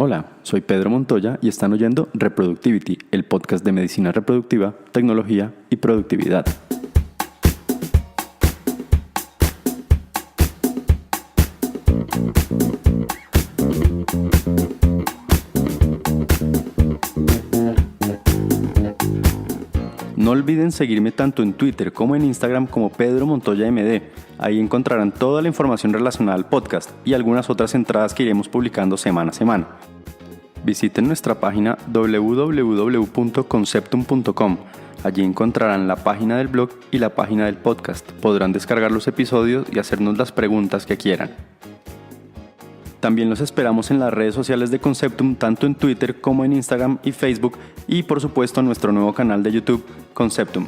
Hola, soy Pedro Montoya y están oyendo Reproductivity, el podcast de medicina reproductiva, tecnología y productividad. No olviden seguirme tanto en Twitter como en Instagram como Pedro Montoya MD. Ahí encontrarán toda la información relacionada al podcast y algunas otras entradas que iremos publicando semana a semana. Visiten nuestra página www.conceptum.com. Allí encontrarán la página del blog y la página del podcast. Podrán descargar los episodios y hacernos las preguntas que quieran. También los esperamos en las redes sociales de Conceptum, tanto en Twitter como en Instagram y Facebook, y por supuesto en nuestro nuevo canal de YouTube, Conceptum.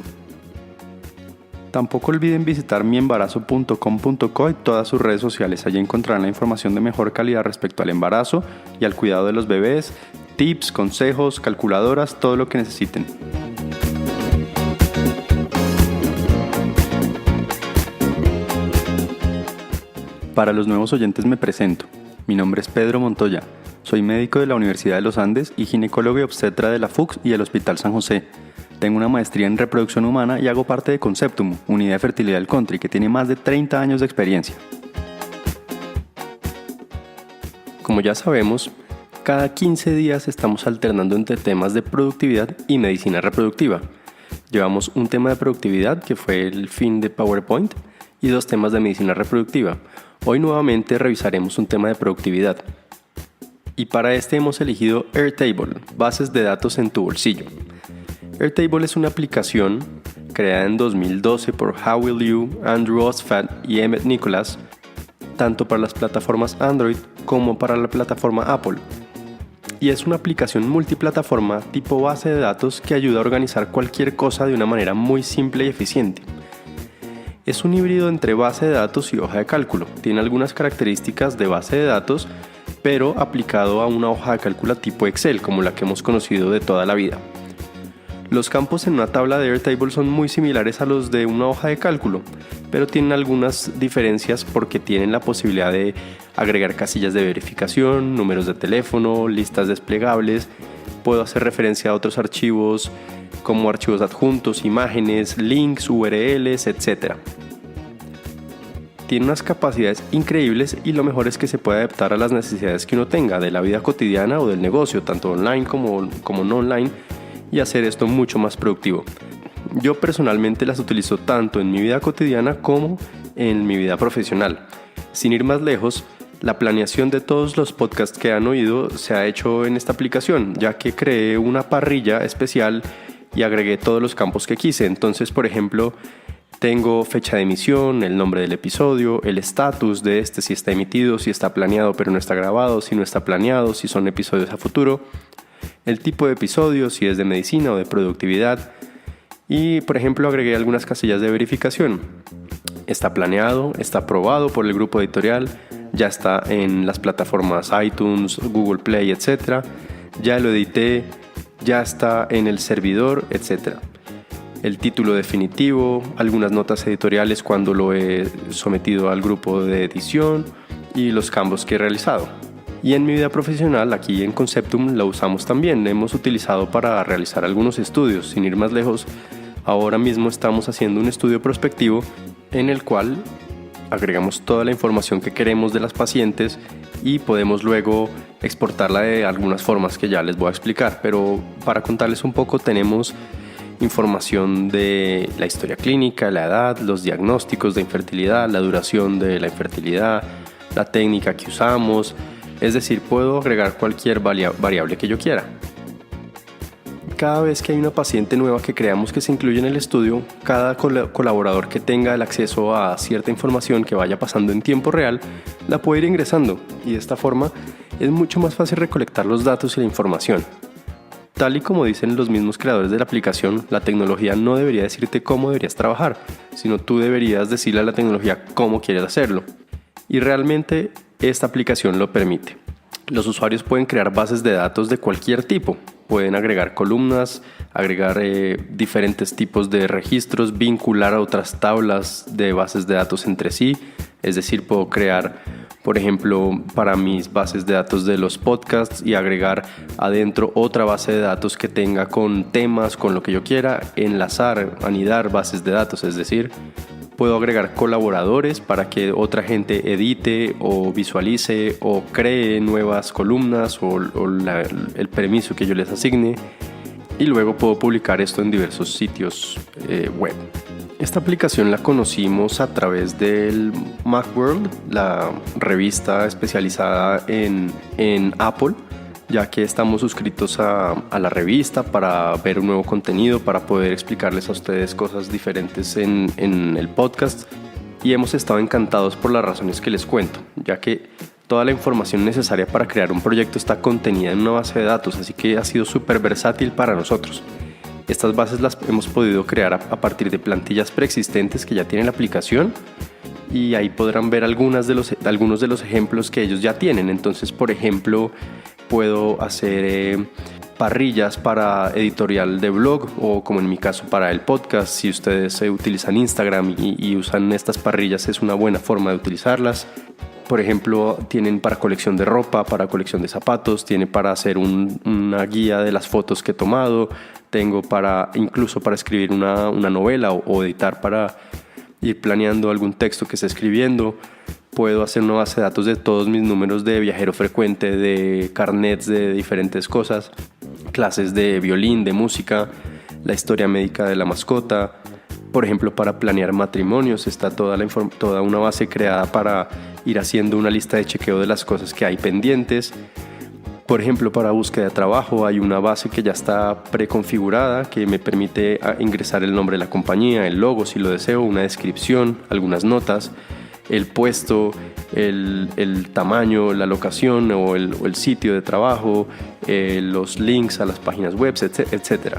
Tampoco olviden visitar miembarazo.com.co y todas sus redes sociales. Allí encontrarán la información de mejor calidad respecto al embarazo y al cuidado de los bebés, tips, consejos, calculadoras, todo lo que necesiten. Para los nuevos oyentes me presento. Mi nombre es Pedro Montoya. Soy médico de la Universidad de los Andes y ginecólogo y obstetra de la FUCS y el Hospital San José. Tengo una maestría en reproducción humana y hago parte de Conceptum, unidad de fertilidad del country, que tiene más de 30 años de experiencia. Como ya sabemos, cada 15 días estamos alternando entre temas de productividad y medicina reproductiva. Llevamos un tema de productividad, que fue el fin de PowerPoint, y 2 temas de medicina reproductiva. Hoy nuevamente revisaremos un tema de productividad. Y para este hemos elegido Airtable, bases de datos en tu bolsillo. Airtable es una aplicación creada en 2012 por Howell Liu, Andrew Ostfeld y Emmett Nicholas, tanto para las plataformas Android como para la plataforma Apple. Y es una aplicación multiplataforma tipo base de datos que ayuda a organizar cualquier cosa de una manera muy simple y eficiente. Es un híbrido entre base de datos y hoja de cálculo. Tiene algunas características de base de datos, pero aplicado a una hoja de cálculo tipo Excel, como la que hemos conocido de toda la vida. Los campos en una tabla de Airtable son muy similares a los de una hoja de cálculo, pero tienen algunas diferencias porque tienen la posibilidad de agregar casillas de verificación, números de teléfono, listas desplegables. Puedo hacer referencia a otros archivos como archivos adjuntos, imágenes, links, URLs, etc. Tiene unas capacidades increíbles y lo mejor es que se puede adaptar a las necesidades que uno tenga de la vida cotidiana o del negocio, tanto online como no online, y hacer esto mucho más productivo. Yo personalmente las utilizo tanto en mi vida cotidiana como en mi vida profesional. Sin ir más lejos, la planeación de todos los podcasts que han oído se ha hecho en esta aplicación, ya que creé una parrilla especial y agregué todos los campos que quise. Entonces, por ejemplo, tengo fecha de emisión, el nombre del episodio, el estatus de si está emitido, si está planeado pero no está grabado, si no está planeado, si son episodios a futuro, el tipo de episodio, si es de medicina o de productividad. Y, por ejemplo, agregué algunas casillas de verificación. Está planeado, está aprobado por el grupo editorial, ya está en las plataformas iTunes, Google Play, etc. Ya lo edité, ya está en el servidor, etc. El título definitivo, algunas notas editoriales cuando lo he sometido al grupo de edición y los cambios que he realizado. Y en mi vida profesional, aquí en Conceptum, la usamos también. La hemos utilizado para realizar algunos estudios. Sin ir más lejos, ahora mismo estamos haciendo un estudio prospectivo en el cual agregamos toda la información que queremos de las pacientes y podemos luego exportarla de algunas formas que ya les voy a explicar. Pero para contarles un poco, tenemos información de la historia clínica, la edad, los diagnósticos de infertilidad, la duración de la infertilidad, la técnica que usamos. Es decir, puedo agregar cualquier variable que yo quiera. Cada vez que hay una paciente nueva que creamos que se incluye en el estudio, cada colaborador que tenga el acceso a cierta información que vaya pasando en tiempo real, la puede ir ingresando, y de esta forma es mucho más fácil recolectar los datos y la información. Tal y como dicen los mismos creadores de la aplicación, la tecnología no debería decirte cómo deberías trabajar, sino tú deberías decirle a la tecnología cómo quieres hacerlo. Y realmente esta aplicación lo permite. Los usuarios pueden crear bases de datos de cualquier tipo. Pueden agregar columnas, agregar diferentes tipos de registros, vincular a otras tablas de bases de datos entre sí. Es decir, puedo crear, por ejemplo, para mis bases de datos de los podcasts y agregar adentro otra base de datos que tenga con temas, con lo que yo quiera, enlazar, anidar bases de datos. Es decir, puedo agregar colaboradores para que otra gente edite o visualice o cree nuevas columnas o el permiso que yo les asigne, y luego puedo publicar esto en diversos sitios web. Esta aplicación la conocimos a través del Macworld, la revista especializada en Apple, ya que estamos suscritos a la revista para ver un nuevo contenido, para poder explicarles a ustedes cosas diferentes en el podcast, y hemos estado encantados por las razones que les cuento, ya que toda la información necesaria para crear un proyecto está contenida en una base de datos, así que ha sido súper versátil para nosotros. Estas bases las hemos podido crear a partir de plantillas preexistentes que ya tiene la aplicación, y ahí podrán ver algunos de los ejemplos que ellos ya tienen. Entonces, por ejemplo, puedo hacer parrillas para editorial de blog, o como en mi caso para el podcast. Si ustedes utilizan Instagram y usan estas parrillas, es una buena forma de utilizarlas. Por ejemplo, tienen para colección de ropa, para colección de zapatos, tiene para hacer una guía de las fotos que he tomado, tengo incluso para escribir una novela o editar para ir planeando algún texto que esté escribiendo. Puedo hacer una base de datos de todos mis números de viajero frecuente, de carnets de diferentes cosas, clases de violín, de música, la historia médica de la mascota. Por ejemplo, para planear matrimonios está toda una base creada para ir haciendo una lista de chequeo de las cosas que hay pendientes. Por ejemplo, para búsqueda de trabajo hay una base que ya está preconfigurada que me permite ingresar el nombre de la compañía, el logo si lo deseo, una descripción, algunas notas, el puesto, el tamaño, la locación o el sitio de trabajo, los links a las páginas web, etc.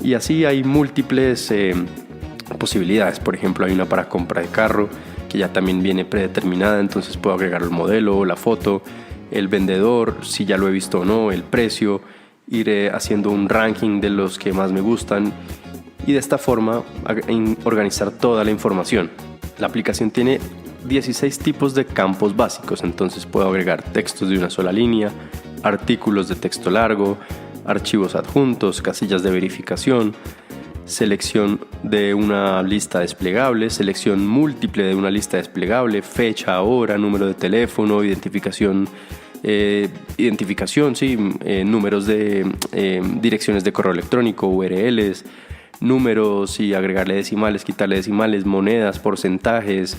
Y así hay múltiples posibilidades. Por ejemplo, hay una para compra de carro que ya también viene predeterminada, entonces puedo agregar el modelo, la foto, el vendedor, si ya lo he visto o no, el precio, iré haciendo un ranking de los que más me gustan, y de esta forma organizar toda la información. La aplicación tiene 16 tipos de campos básicos, entonces puedo agregar textos de una sola línea, artículos de texto largo, archivos adjuntos, casillas de verificación, selección de una lista desplegable, selección múltiple de una lista desplegable, fecha, hora, número de teléfono, identificación, números de direcciones de correo electrónico, URLs, números y agregarle decimales, quitarle decimales, monedas, porcentajes,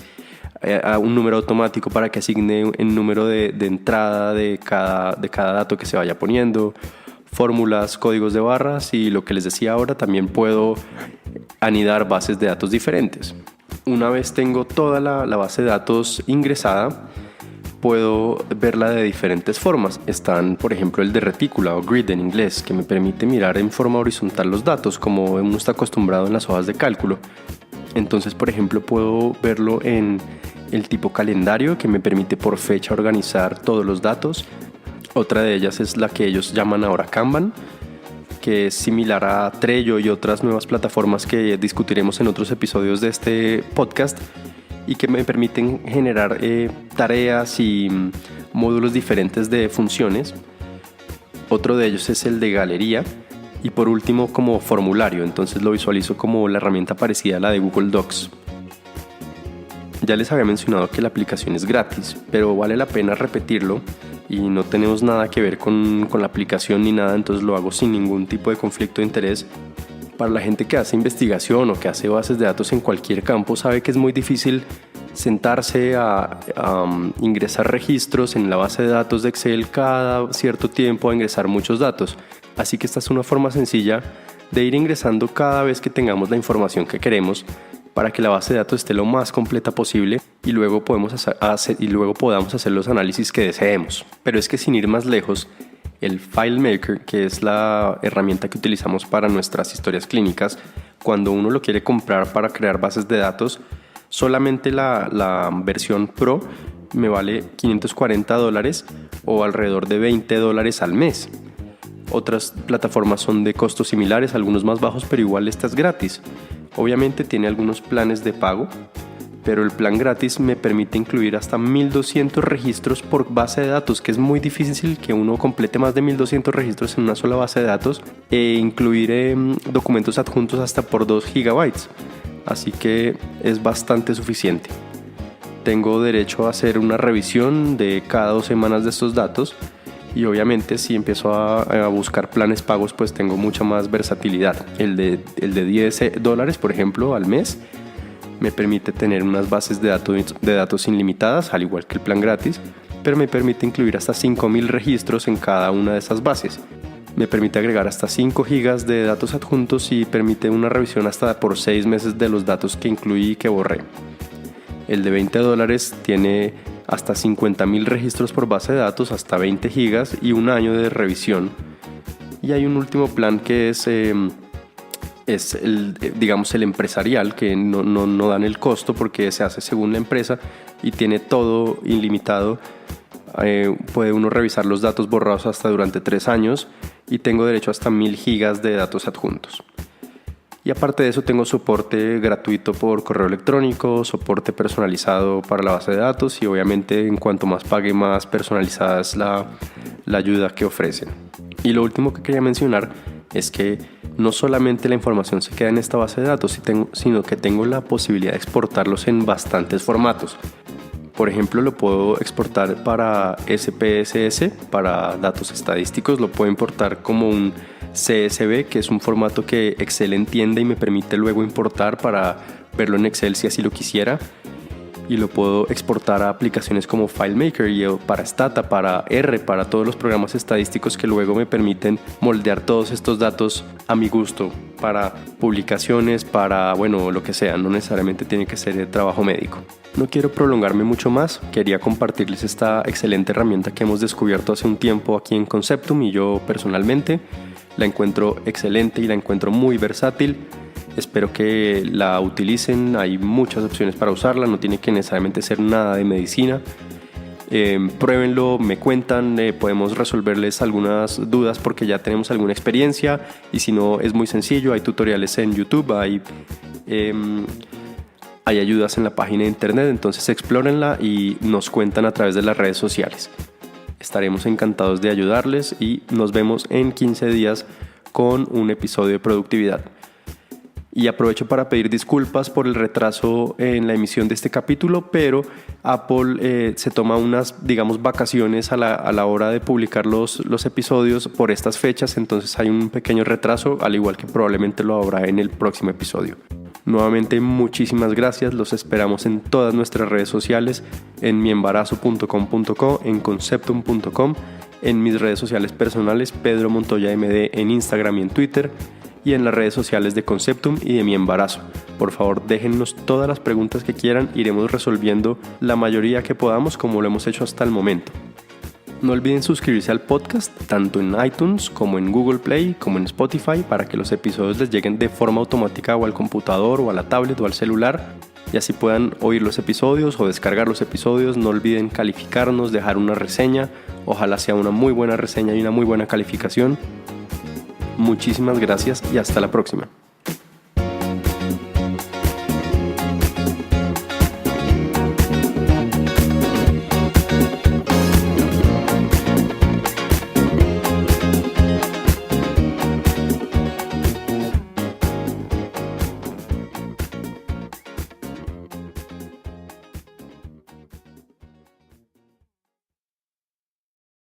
a un número automático para que asigne el número de entrada de cada dato que se vaya poniendo, fórmulas, códigos de barras, y lo que les decía ahora, también puedo anidar bases de datos diferentes. Una vez tengo toda la base de datos ingresada, puedo verla de diferentes formas. Están, por ejemplo, el de retícula o grid en inglés, que me permite mirar en forma horizontal los datos, como uno está acostumbrado en las hojas de cálculo. Entonces, por ejemplo, puedo verlo en el tipo calendario, que me permite por fecha organizar todos los datos. Otra de ellas es la que ellos llaman ahora Kanban, que es similar a Trello y otras nuevas plataformas que discutiremos en otros episodios de este podcast, y que me permiten generar tareas y módulos diferentes de funciones. Otro de ellos es el de galería, y por último como formulario, entonces lo visualizo como la herramienta parecida a la de Google Docs. Ya les había mencionado que la aplicación es gratis, pero vale la pena repetirlo, y no tenemos nada que ver con la aplicación ni nada, entonces lo hago sin ningún tipo de conflicto de interés. Para la gente que hace investigación o que hace bases de datos en cualquier campo, sabe que es muy difícil sentarse a ingresar registros en la base de datos de Excel cada cierto tiempo, a ingresar muchos datos. Así que esta es una forma sencilla de ir ingresando cada vez que tengamos la información que queremos, para que la base de datos esté lo más completa posible y luego podamos hacer los análisis que deseemos. Pero es que sin ir más lejos, el FileMaker, que es la herramienta que utilizamos para nuestras historias clínicas, cuando uno lo quiere comprar para crear bases de datos, solamente la versión Pro me vale $540 o alrededor de $20 al mes. Otras plataformas son de costos similares, algunos más bajos, pero igual esta es gratis. Obviamente tiene algunos planes de pago, pero el plan gratis me permite incluir hasta 1200 registros por base de datos, que es muy difícil que uno complete más de 1200 registros en una sola base de datos, e incluir documentos adjuntos hasta por 2 gigabytes. Así que es bastante suficiente. Tengo derecho a hacer una revisión de cada 2 semanas de estos datos, y obviamente si empiezo a buscar planes pagos, pues tengo mucha más versatilidad. El de $10, por ejemplo, al mes, me permite tener unas bases de datos ilimitadas, al igual que el plan gratis, pero me permite incluir hasta 5000 registros en cada una de esas bases. Me permite agregar hasta 5 gigas de datos adjuntos y permite una revisión hasta por 6 meses de los datos que incluí y que borré. El de $20 tiene hasta 50.000 registros por base de datos, hasta 20 gigas y un año de revisión. Y hay un último plan que es el empresarial, que no dan el costo porque se hace según la empresa y tiene todo ilimitado. Puede uno revisar los datos borrados hasta durante 3 años y tengo derecho hasta 1000 gigas de datos adjuntos. Y aparte de eso tengo soporte gratuito por correo electrónico, soporte personalizado para la base de datos y obviamente en cuanto más pague, más personalizada es la ayuda que ofrecen. Y lo último que quería mencionar es que no solamente la información se queda en esta base de datos, sino que tengo la posibilidad de exportarlos en bastantes formatos. Por ejemplo, lo puedo exportar para SPSS, para datos estadísticos, lo puedo importar como un CSV, que es un formato que Excel entiende y me permite luego importar para verlo en Excel si así lo quisiera. Y lo puedo exportar a aplicaciones como FileMaker y para Stata, para R, para todos los programas estadísticos que luego me permiten moldear todos estos datos a mi gusto para publicaciones, para lo que sea, no necesariamente tiene que ser de trabajo médico. No quiero prolongarme mucho más, quería compartirles esta excelente herramienta que hemos descubierto hace un tiempo aquí en Conceptum y yo personalmente la encuentro excelente y la encuentro muy versátil. Espero que la utilicen, hay muchas opciones para usarla, no tiene que necesariamente ser nada de medicina. Pruébenlo, me cuentan, podemos resolverles algunas dudas porque ya tenemos alguna experiencia y si no es muy sencillo, hay tutoriales en YouTube, hay ayudas en la página de internet, entonces explórenla y nos cuentan a través de las redes sociales. Estaremos encantados de ayudarles y nos vemos en 15 días con un episodio de productividad. Y aprovecho para pedir disculpas por el retraso en la emisión de este capítulo, pero Apple se toma unas, vacaciones a la hora de publicar los episodios por estas fechas, entonces hay un pequeño retraso, al igual que probablemente lo habrá en el próximo episodio. Nuevamente, muchísimas gracias, los esperamos en todas nuestras redes sociales, en miembarazo.com.co, en conceptum.com, en mis redes sociales personales, Pedro Montoya MD en Instagram y en Twitter, y en las redes sociales de Conceptum y de Mi Embarazo. Por favor, déjennos todas las preguntas que quieran, iremos resolviendo la mayoría que podamos como lo hemos hecho hasta el momento. No olviden suscribirse al podcast tanto en iTunes como en Google Play como en Spotify para que los episodios les lleguen de forma automática o al computador o a la tablet o al celular y así puedan oír los episodios o descargar los episodios. No olviden calificarnos, dejar una reseña, ojalá sea una muy buena reseña y una muy buena calificación. Muchísimas gracias y hasta la próxima.